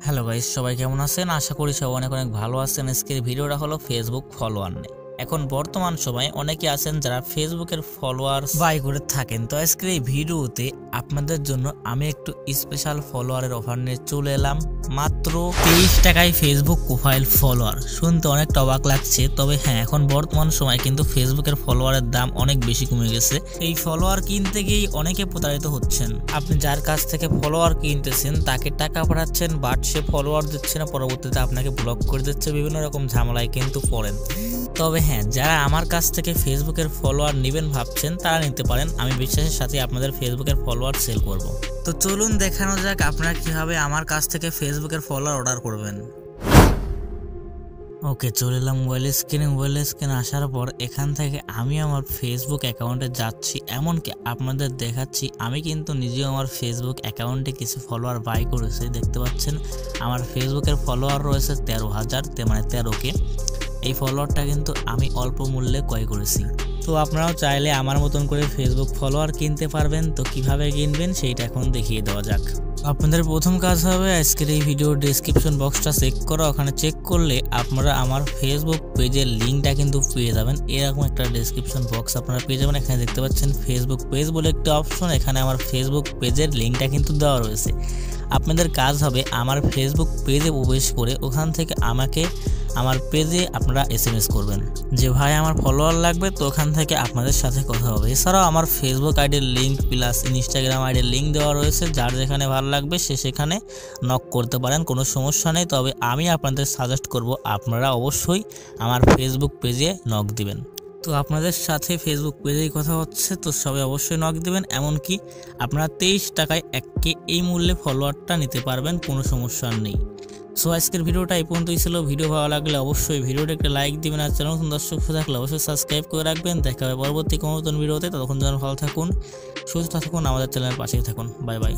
Hello guys, সবাই কেমন আছেন? আশা করি সবাই অনেক অনেক ভালো আছেন। আজকের ভিডিওটা হলো ফেসবুক ফলোয়ার নিয়ে। এখন বর্তমান সময়ে অনেকে আছেন যারা ফেসবুকের ফলোয়ার্স বাই করে থাকেন। তো আজকের এই ভিডিওতে আপনাদের জন্য আমি একটু স্পেশাল ফলোয়ারের অফার নিয়ে চলে এলাম। মাত্র 23 টাকায় ফেসবুক প্রোফাইল ফলোয়ার। শুনতে অনেকটা অবাক লাগছে, তবে হ্যাঁ, এখন বর্তমান সময়ে কিন্তু ফেসবুকের ফলোয়ারের দাম অনেক বেশি কমে গেছে। এই ফলোয়ার কিনতে গিয়েই অনেকে প্রতারিত হচ্ছেন। আপনি যার কাছ থেকে ফলোয়ার কিনতেছেন তাকে টাকা পাঠাচ্ছেন, বাট সে ফলোয়ার দিচ্ছে না, পরবর্তীতে আপনাকে ব্লক করে দিচ্ছে, বিভিন্ন রকম ঝামেলায় কিন্তু পড়েন। তবে হ্যাঁ, যারা আমার কাছ থেকে ফেসবুকের ফলোয়ার নেবেন ভাবছেন তারা নিতে পারেন। আমি বিশ্বাসের সাথে আপনাদের ফেসবুকের ফলোয়ার সেল করব। তো চলুন দেখানো যাক আপনারা কিভাবে আমার কাছ থেকে ফেসবুকের ফলোয়ার অর্ডার করবেন। ওকে, চলে এলাম মোবাইল স্ক্রিনে আসার পর এখান থেকে আমি আমার ফেসবুক অ্যাকাউন্টে যাচ্ছি, এমনকি আপনাদের দেখাচ্ছি আমি কিন্তু নিজেও আমার ফেসবুক অ্যাকাউন্টে কিছু ফলোয়ার বাই করেছি। দেখতে পাচ্ছেন আমার ফেসবুকের ফলোয়ার রয়েছে 13,000, মানে 13K। এই ফলোয়ারটা কিন্তু আমি অল্প মূল্যে ক্রয় করেছি। তো আপনারাও চাইলে আমার মতন করে ফেসবুক ফলোয়ার কিনতে পারবেন। তো কিভাবে কিনবেন সেইটা এখন দেখিয়ে দেওয়া যাক। আপনাদের প্রথম কাজ হবে আজকের এই ভিডিওর ডেসক্রিপশন বক্সটা চেক করা। ওখানে চেক করলে আপনারা আমার ফেসবুক পেজের লিঙ্কটা কিন্তু পেয়ে যাবেন। এরকম একটা ডেসক্রিপশন বক্স আপনারা পেয়ে যাবেন। এখানে দেখতে পাচ্ছেন ফেসবুক পেজ বলে একটা অপশন, এখানে আমার ফেসবুক পেজের লিঙ্কটা কিন্তু দেওয়া রয়েছে। আপনাদের কাজ হবে আমার ফেসবুক পেজে প্রবেশ করে ওখান থেকে আমাকে আমার পেজে আপনারা SMS করবেন যে ভাই আমার ফলোয়ার লাগবে। তো ওখান থেকে আপনাদের সাথে কথা হবে। এছাড়াও আমার ফেসবুক আইডির লিঙ্ক প্লাস ইনস্টাগ্রাম আইডির লিঙ্ক দেওয়া রয়েছে, যার যেখানে ভালো লাগবে সে সেখানে নক করতে পারেন, কোনো সমস্যা নেই। তবে আমি আপনাদের সাজেস্ট করব আপনারা অবশ্যই আমার ফেসবুক পেজে নক দিবেন। তো আপনাদের সাথে ফেসবুক পেজেই কথা হচ্ছে, তো সবাই অবশ্যই নক দিবেন। এমনকি আপনারা 23 টাকায় 1K এই মূল্যে ফলোয়ারটা নিতে পারবেন, কোনো সমস্যা নেই। সো আজকের ভিডিওটা এই পর্যন্তই ছিল। ভিডিও ভালো লাগলে অবশ্যই ভিডিওটা একটা লাইক দিবেন, আর চ্যানেল নতুন দর্শক থাকলে অবশ্যই সাবস্ক্রাইব করে রাখবেন। দেখা হবে পরবর্তী কোনো নতুন ভিডিওতে। ততক্ষণ যেন ভালো থাকুন, সুস্থ থাকুন, আমাদের চ্যানেলের পাশেই থাকুন। Bye bye.